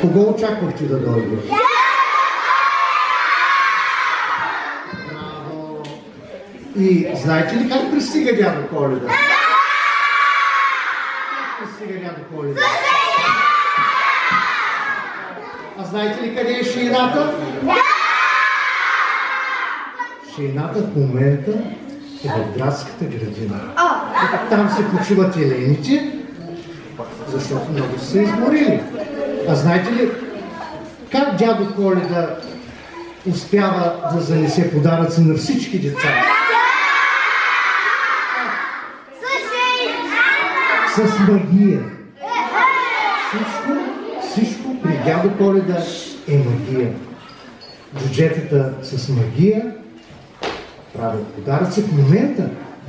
Кого очаквахте да дойде? Браво! И знаете ли как пристига дядо Коледа? Как пристига дядо Коледа? А знаете ли къде е шейната? Шейната в момента е в градската градина. Там се почиват елените, защото много са се изморили. А знаете ли как дядо Коледа успява да занесе подаръци на всички деца? С магия. Всичко при дядо Коледа е магия. Бюджетата с магия правят подаръци в момента.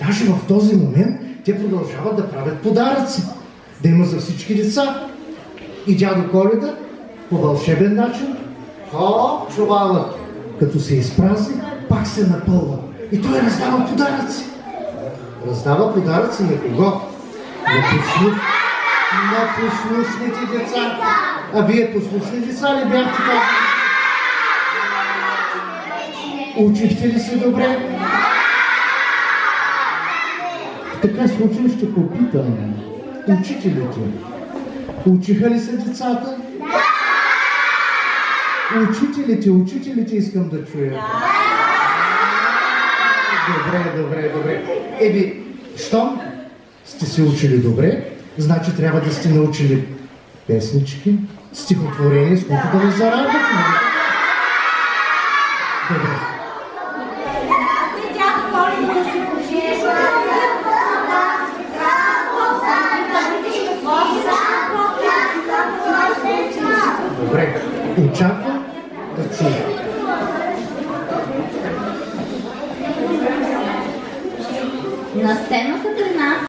Даже в този момент те продължават да правят подаръци. Да има за всички деца. И дядо Коледа по вълшебен начин, чувалът, като се изпразни, пак се напълва. И той раздава подаръци. Раздава подаръци на кого? На послушните деца. А вие послушни деца ли бяхте така? Учихте ли се добре? В такъв случай ще попитам учителите. Учиха ли се децата? Учителите искам да чуя. Добре. Еби, щом сте се учили добре, значи трябва да сте научили песнички, стихотворения, с които да ви зарадват. Добре. Добре, очаквам да чуя. На сцената при нас